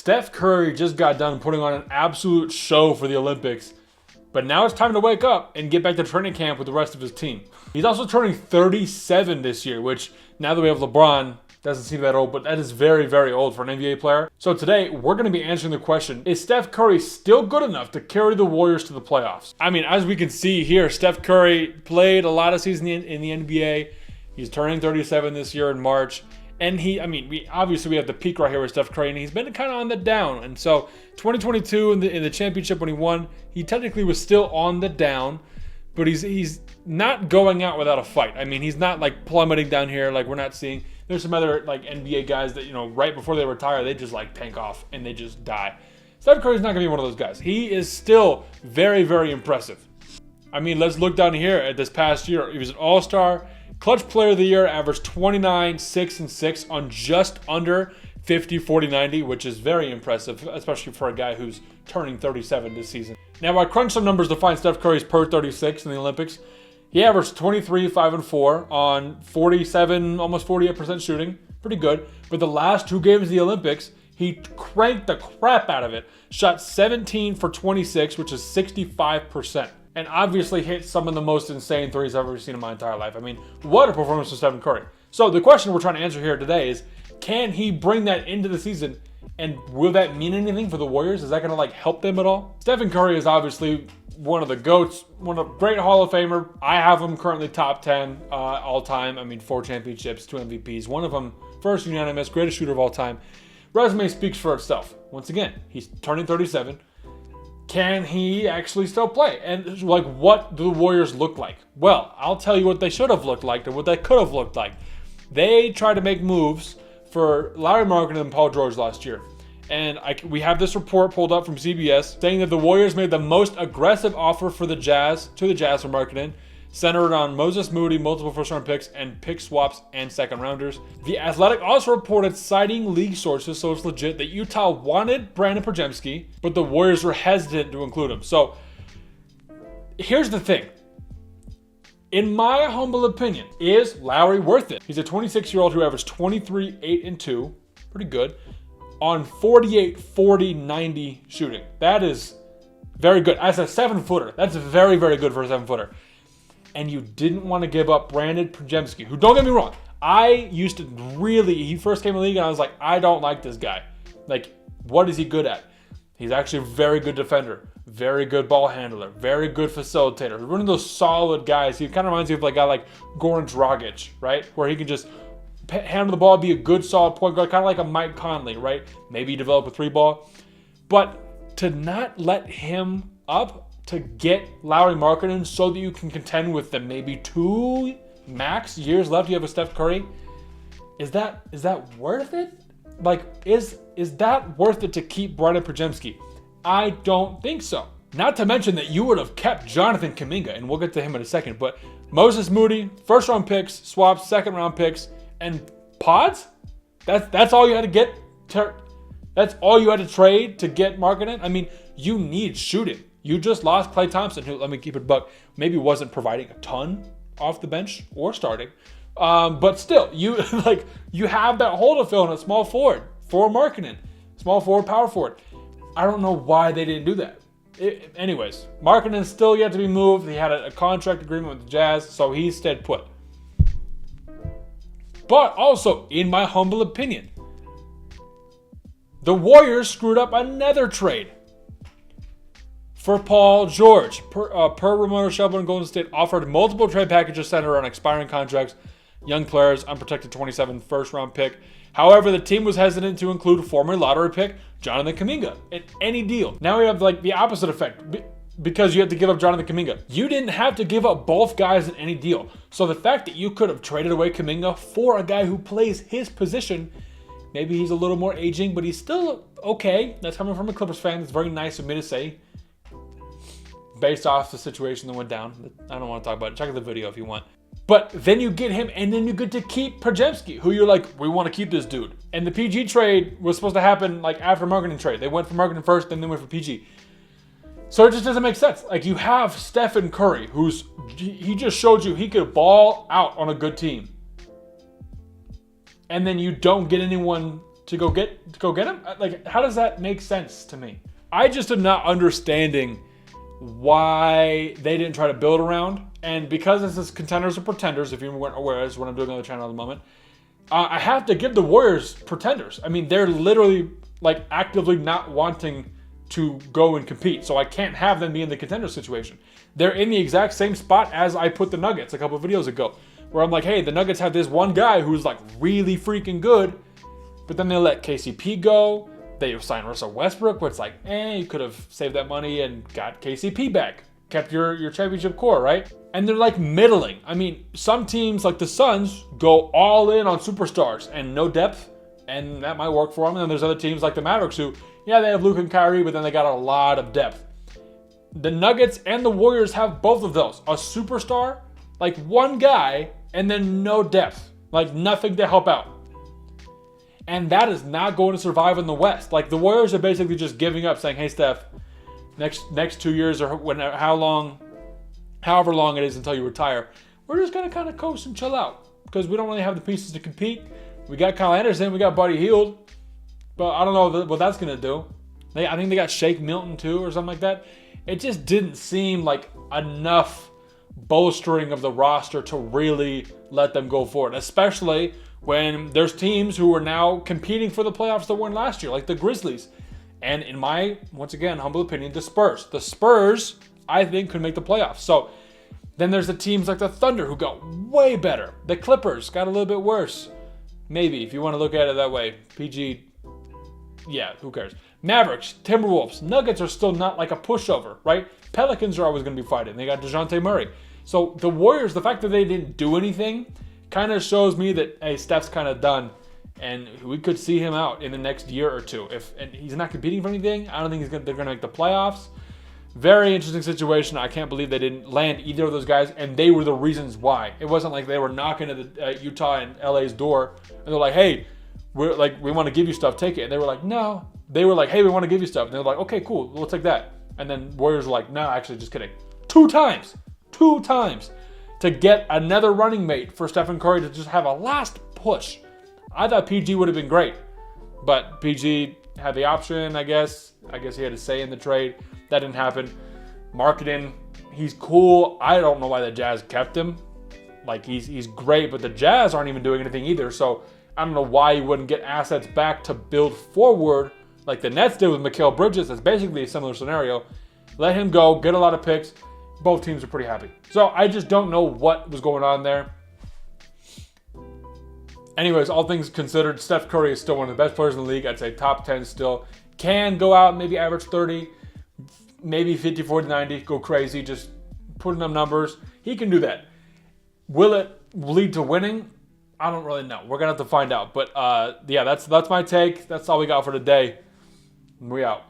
Steph Curry just got done putting on an absolute show for the Olympics, but now it's time to wake up and get back to training camp with the rest of his team. He's also turning 37 this year, which now that we have LeBron, doesn't seem that old, but that is very, very old for an NBA player. So today, we're going to be answering the question, is Steph Curry still good enough to carry the Warriors to the playoffs? I mean, as we can see here, Steph Curry played a lot of season in the NBA. He's turning 37 this year in March. And we have the peak right here with Steph Curry, and he's been kind of on the down. And so 2022 in the championship when he won, he technically was still on the down, but he's not going out without a fight. I mean, he's not like plummeting down here like we're not seeing. There's some other like NBA guys that, right before they retire, they just like tank off and they just die. Steph Curry's not going to be one of those guys. He is still very, very impressive. I mean, let's look down here at this past year. He was an all-star. Clutch Player of the Year, averaged 29, 6, and 6 on just under 50, 40, 90, which is very impressive, especially for a guy who's turning 37 this season. Now, I crunched some numbers to find Steph Curry's per 36 in the Olympics. He averaged 23, 5, and 4 on 47, almost 48% shooting. Pretty good. But the last two games of the Olympics, he cranked the crap out of it. Shot 17 for 26, which is 65%. And obviously hit some of the most insane threes I've ever seen in my entire life. I mean, what a performance from Stephen Curry. So the question we're trying to answer here today is, can he bring that into the season? And will that mean anything for the Warriors? Is that going to help them at all? Stephen Curry is obviously one of the GOATs, one of great Hall of Famer. I have him currently top 10 all time. I mean, 4 championships, 2 MVPs. One of them, first unanimous, greatest shooter of all time. Resume speaks for itself. Once again, he's turning 37. Can he actually still play? And what do the Warriors look like? Well, I'll tell you what they should have looked like and what they could have looked like. They tried to make moves for Lauri Markkanen and Paul George last year. And we have this report pulled up from CBS saying that the Warriors made the most aggressive offer for the Jazz for Markkanen, centered on Moses Moody, multiple first-round picks, and pick swaps and second-rounders. The Athletic also reported, citing league sources, so it's legit, that Utah wanted Brandon Podziemski, but the Warriors were hesitant to include him. So here's the thing. In my humble opinion, is Lauri worth it? He's a 26-year-old who averaged 23, 8, and 2. Pretty good. On 48, 40, 90 shooting. That is very good. As a 7-footer, that's very, very good for a 7-footer. And you didn't want to give up Brandon Podziemski, who, don't get me wrong, he first came in the league and I was like, I don't like this guy. What is he good at? He's actually a very good defender, very good ball handler, very good facilitator. One of those solid guys. He kind of reminds me of a guy like Goran Dragic, right? Where he can just handle the ball, be a good solid point guard, kind of like a Mike Conley, right? Maybe develop a 3-ball. But to not let him up to get Lauri Markkanen so that you can contend with the maybe 2 max years left you have with Steph Curry, is that worth it? Is that worth it to keep Brandon Podziemski? I don't think so. Not to mention that you would have kept Jonathan Kuminga, and we'll get to him in a second, but Moses Moody, first-round picks, swaps, second-round picks, and pods? That's all you had to get? That's all you had to trade to get Markkanen? I mean, you need shooting. You just lost Klay Thompson, who, let me keep it a buck, maybe wasn't providing a ton off the bench or starting. But still, you have that hole to fill in a small forward for Markkanen. Small forward, power forward. I don't know why they didn't do that. Anyways, Markkanen's still yet to be moved. He had a contract agreement with the Jazz, so he stayed put. But also, in my humble opinion, the Warriors screwed up another trade for Paul George. Per Ramona Shelburne, Golden State offered multiple trade packages centered on expiring contracts, young players, unprotected 27 first-round pick. However, the team was hesitant to include former lottery pick Jonathan Kuminga in any deal. Now we have the opposite effect. Because you have to give up Jonathan Kuminga. You didn't have to give up both guys in any deal. So the fact that you could have traded away Kuminga for a guy who plays his position, maybe he's a little more aging, but he's still okay. That's coming from a Clippers fan. It's very nice of me to say, based off the situation that went down. I don't want to talk about it. Check out the video if you want. But then you get him, and then you get to keep Podziemski, who you're like, we want to keep this dude. And the PG trade was supposed to happen after Markkanen trade. They went for Markkanen first, then they went for PG. So it just doesn't make sense. You have Stephen Curry, he just showed you he could ball out on a good team. And then you don't get anyone to go get him? Like, how does that make sense to me? I just am not understanding why they didn't try to build around. And because this is contenders or pretenders, if you weren't aware, is what I'm doing on the channel at the moment. I have to give the Warriors pretenders. I mean, they're literally like actively not wanting to go and compete. So I can't have them be in the contender situation. They're in the exact same spot as I put the Nuggets a couple of videos ago, where I'm like, hey, the Nuggets have this one guy who's like really freaking good, but then they let KCP go. They signed Russell Westbrook, where it's like, you could have saved that money and got KCP back. Kept your championship core, right? And they're like middling. I mean, some teams like the Suns go all in on superstars and no depth, and that might work for them. And then there's other teams like the Mavericks who, yeah, they have Luke and Kyrie, but then they got a lot of depth. The Nuggets and the Warriors have both of those. A superstar, like one guy, and then no depth. Like nothing to help out. And that is not going to survive in the West. Like the Warriors are basically just giving up, saying, hey, Steph, next 2 years or however long it is until you retire, we're just going to kind of coast and chill out because we don't really have the pieces to compete. We got Kyle Anderson, we got Buddy Hield, but I don't know what that's going to do. I think they got Shake Milton too or something like that. It just didn't seem like enough bolstering of the roster to really let them go forward, especially when there's teams who are now competing for the playoffs that weren't last year, like the Grizzlies. And in my, once again, humble opinion, the Spurs. The Spurs, I think, could make the playoffs. So then there's the teams like the Thunder who got way better. The Clippers got a little bit worse. Maybe, if you want to look at it that way. PG, yeah, who cares? Mavericks, Timberwolves, Nuggets are still not like a pushover, right? Pelicans are always going to be fighting. They got DeJounte Murray. So the Warriors, the fact that they didn't do anything kind of shows me that, hey, Steph's kind of done. And we could see him out in the next year or two. And he's not competing for anything, I don't think they're going to make the playoffs. Very interesting situation. I can't believe they didn't land either of those guys, and they were the reasons why. It wasn't like they were knocking at the Utah and LA's door, and they're like, hey, we want to give you stuff, take it. And they were like, no. They were like, hey, we want to give you stuff. And they're like, okay, cool, we'll take that. And then Warriors were like, no, actually, just kidding. Two times to get another running mate for Stephen Curry to just have a last push. I thought PG would have been great, but PG had the option, I guess. I guess he had a say in the trade. That didn't happen. Markkanen, he's cool. I don't know why the Jazz kept him. Like, he's great, but the Jazz aren't even doing anything either. So I don't know why he wouldn't get assets back to build forward like the Nets did with Mikal Bridges. That's basically a similar scenario. Let him go, get a lot of picks. Both teams are pretty happy. So I just don't know what was going on there. Anyways, all things considered, Steph Curry is still one of the best players in the league. I'd say top 10 still. Can go out and maybe average 30, maybe 50, 40, 90, go crazy, just putting up numbers. He can do that. Will it lead to winning? I don't really know. We're going to have to find out. But yeah, that's my take. That's all we got for today. We out.